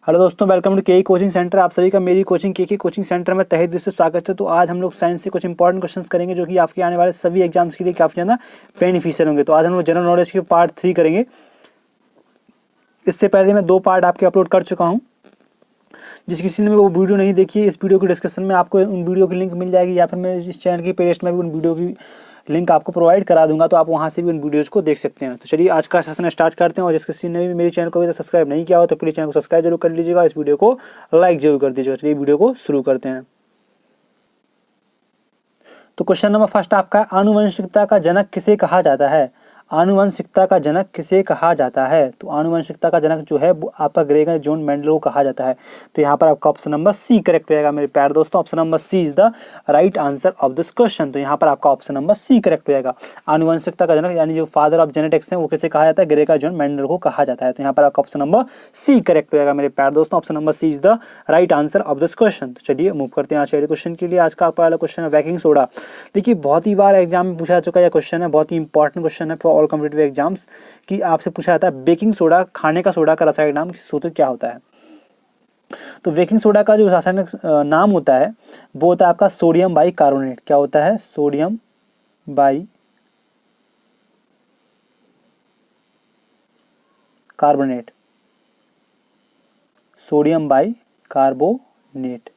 Hello दोस्तों, welcome to के coaching centre. आप सभी का मेरी कोचिंग के कोचिंग सेंटर में तहे दिल से स्वागत है। तो आज हम लोग साइंस से कुछ इंपॉर्टेंट क्वेश्चंस करेंगे जो कि आपके आने वाले सभी एग्जाम्स के लिए काफ़ी ज़्यादा बेनिफिशियल होंगे। तो आज हम लोग जनरल नॉलेज के पार्ट 3 करेंगे। इससे पहले मैं 2 पार्ट आपके अपलोड कर चुका हूँ। जिस किसी ने वो वीडियो नहीं देखी है, इस वीडियो के डिस्क्रिप्शन में आपको उन वीडियो की लिंक मिल जाएगी, या फिर मैं इस चैनल की प्लेलिस्ट में भी उन वीडियो की लिंक आपको प्रोवाइड करा दूंगा, तो आप वहां से भी उन वीडियोज़ को देख सकते हैं। तो चलिए आज का सेशन स्टार्ट करते हैं। और जिस किसी ने भी मेरे चैनल को अभी तक सब्सक्राइब नहीं किया हो तो प्लीज़ चैनल को सब्सक्राइब जरूर कर लीजिएगा, इस वीडियो को लाइक जरूर कर दीजिएगा। चलिए वीडियो को शुरू करते हैं। तो क्वेश्चन नंबर फर्स्ट आपका, आनुवंशिकता का जनक किसे कहा जाता है? आनुवंशिकता का जनक किसे कहा जाता है? तो आनुवंशिकता का जनक जो है वो आपका ग्रेगर जॉन मेंडल को कहा जाता है। तो यहाँ पर आपका ऑप्शन नंबर सी करेक्ट रहेगा मेरे प्यारे दोस्तों। Option number C is the right answer of this question. तो यहाँ पर आपका ऑप्शन नंबर सी करेक्ट रहेगा। आनुवंशिकता का जनक यानी जो फादर ऑफ जेनेटिक्स है वो किसे कहा जाता है? ग्रेगर जॉन मेंडल को कहा जाता है। तो यहाँ पर आपका ऑप्शन नंबर सी करेक्ट रहेगा मेरे प्यारे दोस्तों। Option number C is the right answer of this question. तो चलिए मूव करते हैं आज के क्वेश्चन के लिए। आज का आपका वाला क्वेश्चन है बेकिंग सोडा। देखिए बहुत ही बार एग्जाम में पूछा चुका यह क्वेश्चन है, बहुत ही इंपॉर्टेंट क्वेश्चन है फॉर ऑल कॉम्पिटिटिव एग्जाम्स कि आपसे पूछा जाता है बेकिंग सोडा खाने का सोडा का रासायनिक नाम सूत्र क्या होता है? तो बेकिंग सोडा का जो रासायनिक नाम होता है वो होता है आपका सोडियम बाई कार्बोनेट। क्या होता है? Sodium by carbonate. Sodium by carbonate,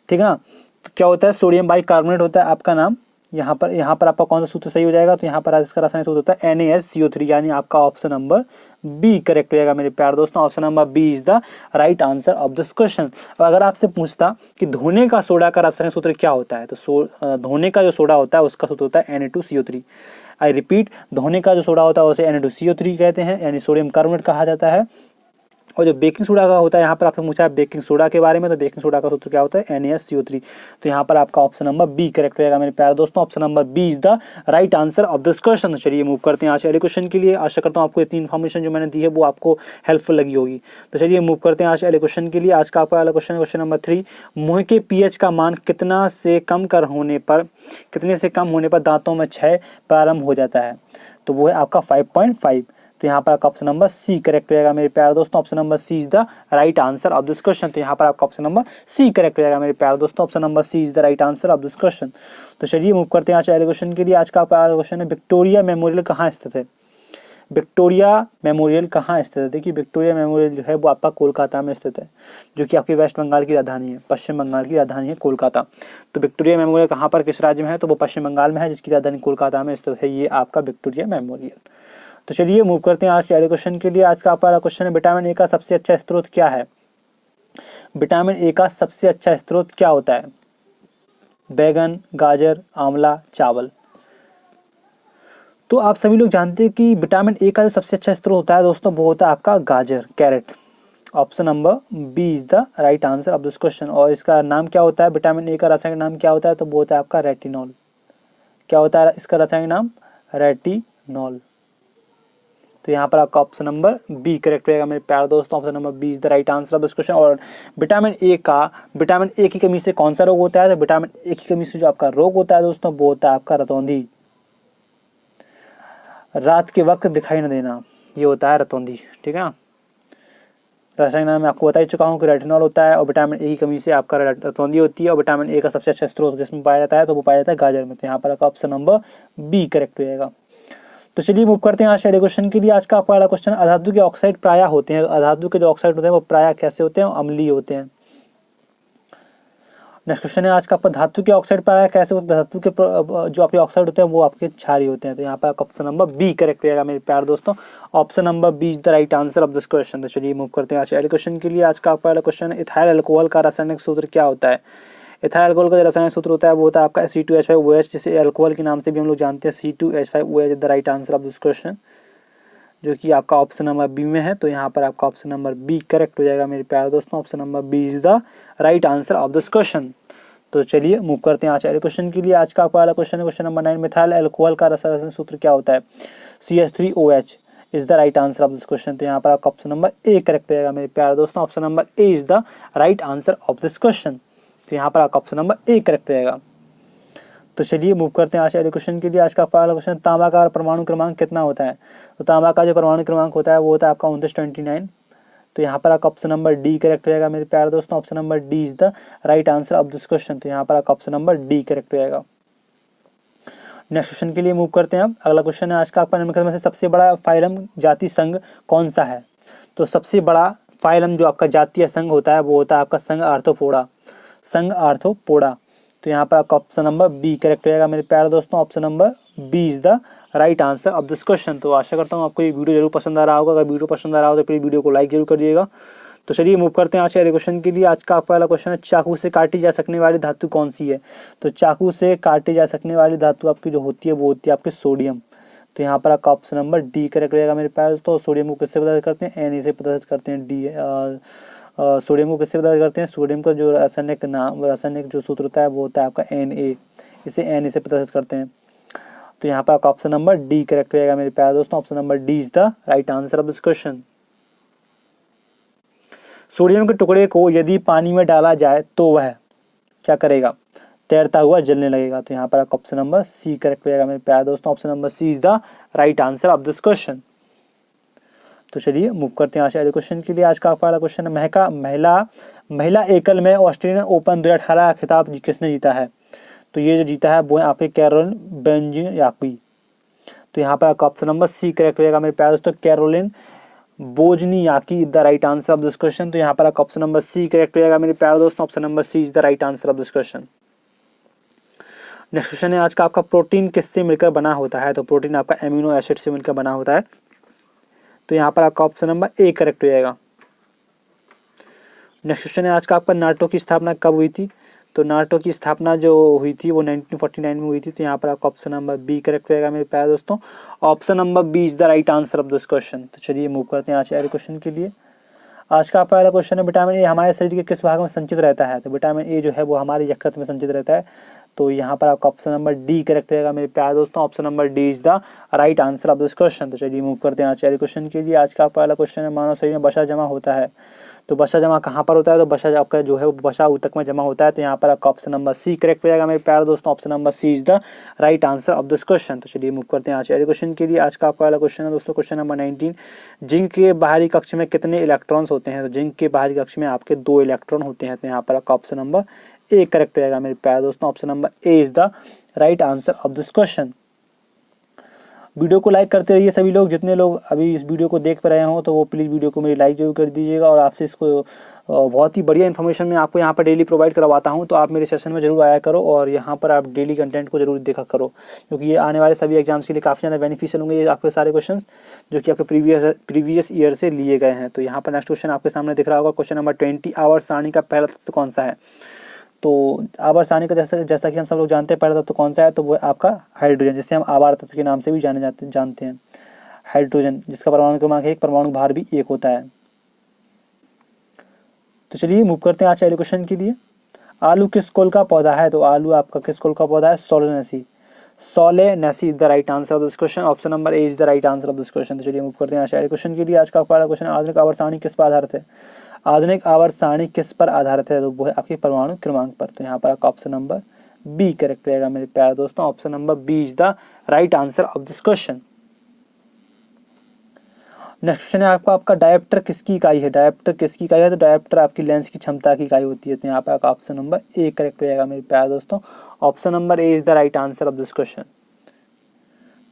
ठीक है ना। तो क्या होता है? सोडियम बाई कार्बोनेट होता है आपका नाम। यहाँ पर आपका कौन सा सूत्र सही हो जाएगा? तो यहाँ पर इसका रासायनिक सूत्र होता है NaSCO3, यानी आपका ऑप्शन नंबर बी करेक्ट हो जाएगा मेरे प्यारे दोस्तों। Option number B is the right answer of this question. अगर आपसे पूछता कि धोने का सोडा का रासायनिक सूत्र क्या होता है, तो धोने का जो सोडा होता है उसका सूत्र होता है Na2CO3। आई रिपीट, धोने का जो सोडा होता है उसे Na2CO3 कहते हैं, यानी सोडियम कार्बोनेट कहा जाता है। और जो बेकिंग सोडा का होता है, यहाँ पर आपसे पूछा है बेकिंग सोडा के बारे में, तो बेकिंग सोडा का सूत्र क्या होता है? NaSCO3। तो यहाँ पर आपका ऑप्शन नंबर बी करेक्ट रहेगा मेरे प्यारे दोस्तों। Option number B is the right answer of this question. चलिए मूव करते हैं आज के क्वेश्चन के लिए। आशा करता हूँ आपको इतनी इन्फॉर्मेशन जो मैंने दी है वो आपको हेल्पफुल लगी होगी। तो चलिए मूव करते हैं आज के क्वेश्चन के लिए। आज का आपका वाला क्वेश्चन नंबर 3, मुंह के pH का मान कितने से कम होने पर दांतों में क्षय प्रारंभ हो जाता है? तो वो है आपका 5.5। तो यहाँ पर आपका ऑप्शन नंबर सी करेक्ट रहेगा मेरे प्यारे दोस्तों। Option number C is the right answer of this question. तो यहाँ पर आपका ऑप्शन नंबर सी करेक्ट रहेगा मेरे प्यारे दोस्तों। Option number C is the right answer of this question. तो चलिए मूव करते हैं आज के क्वेश्चन के लिए। आज का आपका क्वेश्चन है, विक्टोरिया मेमोरियल कहाँ स्थित है? विक्टोरिया मेमोरियल कहाँ स्थित है? देखिए विक्टोरिया मेमोरियल जो है वो आपका कोलकाता में स्थित है, जो कि आपकी वेस्ट बंगाल की राजधानी है, पश्चिम बंगाल की राजधानी है कोलकाता। तो विक्टोरिया मेमोरियल कहाँ पर किस राज्य में है? तो वो पश्चिम बंगाल में है, जिसकी राजधानी कोलकाता में स्थित है। ये आपका विक्टोरिया मेमोरियल। तो चलिए मूव करते हैं आज के क्वेश्चन के लिए। आज का आपका क्वेश्चन है, विटामिन ए का सबसे अच्छा स्रोत क्या है? विटामिन ए का सबसे अच्छा स्रोत क्या होता है? बैगन, गाजर, आंवला, चावल। तो आप सभी लोग जानते हैं कि विटामिन ए का जो सबसे अच्छा स्रोत होता है दोस्तों वो होता है आपका गाजर, carrot. Option number B is the right answer of this question. और इसका नाम क्या होता है? विटामिन ए का रासायनिक नाम क्या होता है? तो वो होता है आपका रेटिनॉल। क्या होता है इसका रासायनिक नाम? रेटिनॉल। तो यहाँ पर आपका ऑप्शन नंबर बी करेक्ट रहेगा मेरे प्यारे दोस्तों। Option number B is the right answer of this question. और विटामिन ए की कमी से कौन सा रोग होता है? तो विटामिन ए की कमी से जो आपका रोग होता है दोस्तों वो होता है आपका रतौंधी, रात के वक्त दिखाई न देना, ये होता है रतौंधी, ठीक है ना। रासायनिक नाम मैं आपको बता ही चुका हूँ कि रेटिनॉल होता है, और विटामिन ए की कमी से आपका रतौंधी होती है। और विटामिन ए का सबसे अच्छा स्रोत जिसमें पाया जाता है तो वो पाया जाता है गाजर में। तो यहाँ पर आपका ऑप्शन नंबर बी करेक्ट रहेगा। तो चलिए मूव करते हैं आज के क्वेश्चन के लिए। आज का आपका क्वेश्चन, अधातु के ऑक्साइड प्रायः होते हैं, अधातु के जो ऑक्साइड होते हैं वो प्रायः कैसे होते हैं? अम्लीय होते हैं। नेक्स्ट क्वेश्चन है आज का आपका, धातु के ऑक्साइड प्रायः कैसे होते हैं? धातु के जो आपके ऑक्साइड होते हैं वो आपके क्षारीय होते हैं। तो यहाँ पर आपका ऑप्शन नंबर बी करेक्ट रहेगा मेरे प्यारे दोस्तों। Option number B is the right answer of this question. तो चलिए मूव करते हैं आज के क्वेश्चन के लिए। आज का आपका क्वेश्चन है, इथाइल अल्कोहल का रासायनिक सूत्र क्या होता है? इथाइल अल्कोहल का जो रासायनिक सूत्र होता है वो होता है आपका C2H5OH, जिसे अल्कोहल के नाम से भी हम लोग जानते हैं। C2H5OH is the right answer of this question, जो कि आपका ऑप्शन नंबर बी में है। तो यहाँ पर आपका ऑप्शन नंबर बी करेक्ट हो जाएगा मेरे प्यारे दोस्तों। Option number B is the right answer of this question. तो चलिए मूव करते हैं आज के क्वेश्चन के लिए। आज का आपका क्वेश्चन है, क्वेश्चन नंबर 9, मिथाइल अल्कोहल का रासायनिक सूत्र क्या होता है? CH3OH is the right answer of this question. तो यहाँ पर आपका ऑप्शन नंबर ए करेक्ट रहेगा मेरे प्यारे दोस्तों। Option number A is the right answer of this question. तो यहाँ पर आपका ऑप्शन नंबर ए करेक्ट रहेगा। तो चलिए मूव करते हैं आज अगले क्वेश्चन के लिए। आज का पहला क्वेश्चन, तांबा का परमाणु क्रमांक कितना होता है? तो तांबा का जो परमाणु क्रमांक होता है वो होता है आपका 2929। तो यहाँ पर आपका ऑप्शन नंबर डी करेक्ट रहेगा मेरे प्यारे दोस्तों। Option number D is the right answer of this question. तो यहाँ पर आपका ऑप्शन नंबर डी करेक्ट रहेगा। नेक्स्ट क्वेश्चन के लिए मूव करते हैं अब। अगला क्वेश्चन है आज का आपका निम्नलिखित में से सबसे बड़ा फाइलम जाति संघ कौन सा है? तो सबसे बड़ा फाइलम जो आपका जातीय संघ होता है वो होता है आपका संघ आर्थ्रोपोडा, संघ आर्थ्रोपोडा। तो यहाँ पर आपका ऑप्शन नंबर बी करेक्ट रहेगा मेरे प्यारे दोस्तों। Option number B is the right answer of this question. तो आशा करता हूँ आपको ये वीडियो जरूर पसंद आ रहा होगा। अगर वीडियो पसंद आ रहा हो तो प्लीज वीडियो को लाइक जरूर करिएगा। तो चलिए मूव करते हैं आज के क्वेश्चन के लिए। आज का पहला क्वेश्चन है, चाकू से काटी जा सकने वाली धातु कौन सी है? तो चाकू से काटी जा सकने वाली धातु आपकी जो होती है वो होती है आपकी सोडियम। तो यहाँ पर आपका ऑप्शन नंबर डी करेक्ट रहेगा मेरे पास। तो सोडियम को किससे प्रदर्शित करते हैं? एन से प्रदर्शित करते हैं। डी सोडियम को किससे प्रदर्शित करते हैं? सोडियम का जो रासायनिक जो सूत्र होता है वो होता है आपका Na। इसे Na से प्रदर्शित करते हैं। तो यहाँ पर आपका ऑप्शन नंबर डी करेक्ट रहेगा मेरे प्यारे दोस्तों। Option number D is the right answer of this question. Sodium के टुकड़े को यदि पानी में डाला जाए तो वह क्या करेगा? तैरता हुआ जलने लगेगा। तो यहाँ पर आपका ऑप्शन नंबर सी करेक्ट रहेगा मेरे प्यारे दोस्तों। Option number C is the right answer of this question. तो चलिए मूव करते हैं आज के क्वेश्चन के लिए। आज का पहला क्वेश्चन है, महिला एकल में ऑस्ट्रेलियन ओपन 2018 का खिताब किसने जीता है? तो ये जो जीता है वो है आपके कैरोलिन वोजनियाकी। तो यहाँ पर आपका ऑप्शन नंबर सी करेक्ट रहेगा मेरे प्यारे दोस्तों। Caroline Wozniacki is the right answer of this question. तो यहाँ पर आपका ऑप्शन नंबर सी करेक्ट रहेगा मेरे प्यारे दोस्तों। Option number C is the right answer of this question. Next question है आज का आपका, प्रोटीन किससे मिलकर बना होता है? तो प्रोटीन आपका एमिनो एसिड से मिलकर बना होता है। तो यहाँ पर आपका ऑप्शन नंबर ए करेक्ट रहेगा। नेक्स्ट क्वेश्चन है आज का आपका, नाटो की स्थापना कब हुई थी? तो नाटो की स्थापना जो हुई थी वो 1949 में हुई थी। तो यहाँ पर आपका ऑप्शन नंबर बी करेक्ट रहेगा मेरे प्यारे दोस्तों। Option number B is the right answer of this question. तो चलिए मूव करते हैं आज के क्वेश्चन के लिए। आज का पहला क्वेश्चन है, विटामिन ए हमारे शरीर के किस भाग में संचित रहता है? तो विटामिन ए जो है वो हमारे यकृत में संचित रहता है। तो यहाँ पर आपका ऑप्शन नंबर डी करेक्ट रहेगा मेरे प्यारे दोस्तों। Option number D is the right answer of this question. तो चलिए मूव करते हैं आज के क्वेश्चन के लिए। आज का पहला क्वेश्चन है, मानव शरीर में वसा जमा होता है। तो वसा जमा कहाँ पर होता है? तो वसा आपका जो है वो वसा ऊतक में जमा होता है। तो यहाँ पर आपका ऑप्शन नंबर सी करेक्ट रहेगा मेरे प्यारे दोस्तों। Option number C is the right answer of this question. तो चलिए मूव करते हैं आज के क्वेश्चन के लिए। आज का पहला क्वेश्चन है दोस्तों, क्वेश्चन नंबर 19, जिंक के बाहरी कक्ष में कितने इलेक्ट्रॉन्स होते हैं? तो जिंक के बाहरी कक्ष में आपके 2 इलेक्ट्रॉन होते हैं। तो यहाँ पर आपका ऑप्शन नंबर ए करेक्ट रहेगा मेरे प्यारे दोस्तों। Option number A is the right answer of this question. Video को लाइक करते रहिए सभी लोग। जितने लोग अभी इस वीडियो को देख रहे हो तो वो प्लीज़ वीडियो को मेरी लाइक जरूर कर दीजिएगा। और आपसे इसको बहुत ही बढ़िया इन्फॉर्मेशन मैं आपको यहाँ पर डेली प्रोवाइड करवाता हूँ। तो आप मेरे सेशन में जरूर आया करो और यहाँ पर आप डेली कंटेंट को जरूर देखा करो, क्योंकि ये आने वाले सभी एग्जाम्स के लिए काफ़ी ज़्यादा बेनिफिशियल होंगे। ये आपके सारे क्वेश्चन जो कि आपके प्रीवियस ईयर से लिए गए हैं। तो यहाँ पर नेक्स्ट क्वेश्चन आपके सामने दिख रहा होगा, क्वेश्चन नंबर 20, आवर्त सारणी का पहला तत्व कौन सा है? तो आवर्त सारणी का जैसा कि हम सब लोग जानते हैं पहला तत्व कौन सा है? तो वो आपका हाइड्रोजन, जिसे हम आवर्त तत्व के नाम से भी जानते हैं। हाइड्रोजन, जिसका परमाणु क्रमांक 1, परमाणु भार भी 1 होता है। तो चलिए मूव करते हैं आज के क्वेश्चन के लिए। आलू किस कुल का पौधा है? तो आलू आपका किस कुल का पौधा है? Solanaceae. Solanaceae is the right answer of this question. Option number A is the right answer of this question. तो चलिए मूव करते हैं आज के क्वेश्चन के लिए। आज का पहला क्वेश्चन, आधुनिक आवर्त सारणी किस पर आधारित है? आधुनिक आवर्त सारणी किस पर आधारित है? तो वो है आपके परमाणु क्रमांक पर। तो यहाँ पर आपका ऑप्शन नंबर बी करेक्ट रहेगा मेरे प्यारे दोस्तों। Option number B is the right answer of this question. Next question है आपका डायप्टर किसकी इकाई है? डायप्टर किसकी इकाई है? तो डायप्टर आपकी लेंस की क्षमता की इकाई होती है। तो यहाँ पर आपका ऑप्शन नंबर ए करेक्ट रहेगा मेरे प्यारे दोस्तों। Option number A is the right answer of this question.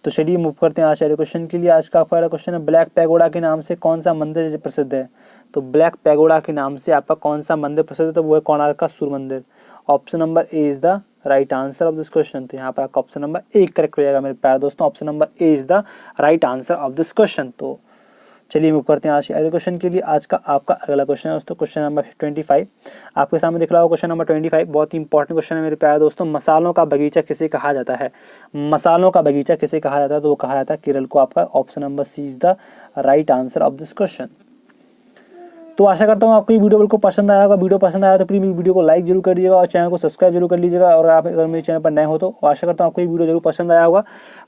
तो चलिए मूव करते हैं आज के क्वेश्चन के लिए। आज का पहला क्वेश्चन है, ब्लैक पैगोडा के नाम से कौन सा मंदिर प्रसिद्ध है? तो ब्लैक पैगोडा के नाम से आपका कौन सा मंदिर प्रसिद्ध है? तो वो है कोणार्क का सूर्य मंदिर। Option number A is the right answer of this question. तो यहाँ पर आपका ऑप्शन नंबर ए करेक्ट रहेगा मेरे प्यारे दोस्तों। Option number A is the right answer of this question. तो चलिए मूव करते हैं आज के अगले क्वेश्चन के लिए। आज का आपका अगला क्वेश्चन है दोस्तों, क्वेश्चन नंबर 25। आपके सामने दिख रहा होगा क्वेश्चन नंबर 25, बहुत ही इंपॉर्टेंट क्वेश्चन है मेरे प्यारे दोस्तों। मसालों का बगीचा किसे कहा जाता है? मसालों का बगीचा किसे कहा जाता है? तो वो कहा जाता है केरल को। आपका option number C is the right answer of this question. तो आशा करता हूँ आपको ये वीडियो बिल्कुल पसंद आया होगा। वीडियो पसंद आया तो प्लीज वीडियो को लाइक जरूर कर दीजिएगा और चैनल को सब्सक्राइब जरूर कर लीजिएगा। और आप अगर मेरे चैनल पर नए हो तो आशा करता हूँ आपको ये वीडियो जरूर पसंद आया होगा।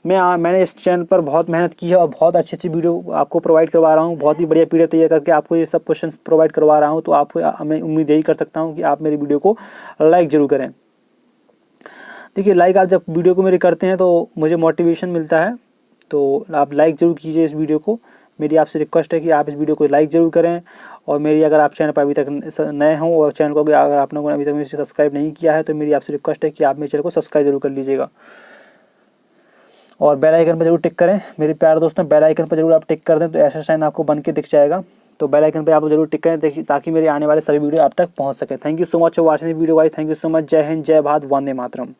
मैंने इस चैनल पर बहुत मेहनत की है और बहुत अच्छी वीडियो आपको प्रोवाइड करवा रहा हूँ। बहुत ही बढ़िया पीडीएफ तैयार करके आपको ये सब क्वेश्चन प्रोवाइड करवा रहा हूँ। तो आपको मैं उम्मीद यही कर सकता हूँ कि आप मेरी वीडियो को लाइक जरूर करें। देखिए लाइक आप जब वीडियो को मेरे करते हैं तो मुझे मोटिवेशन मिलता है, तो आप लाइक ज़रूर कीजिए इस वीडियो को। मेरी आपसे रिक्वेस्ट है कि आप इस वीडियो को लाइक ज़रूर करें। और मेरी अगर आप चैनल पर अभी तक नए हों और चैनल को अगर आप लोगों ने अभी तक मुझे सब्सक्राइब नहीं किया है तो मेरी आपसे रिक्वेस्ट है कि आप मेरे चैनल को सब्सक्राइब जरूर कर लीजिएगा और बेल आइकन पर जरूर टिक करें। मेरे प्यारे दोस्तों, बेल आइकन पर जरूर आप टिक कर दें तो ऐसा साइन आपको बन के दिख जाएगा। तो बेल आइकन पे आप जरूर टिक करें ताकि मेरे आने वाले सभी वीडियो आप तक पहुंच सके। Thank you so much for watching this video guys. Thank you so much. जय हिंद, जय भारत, वंदे मातरम।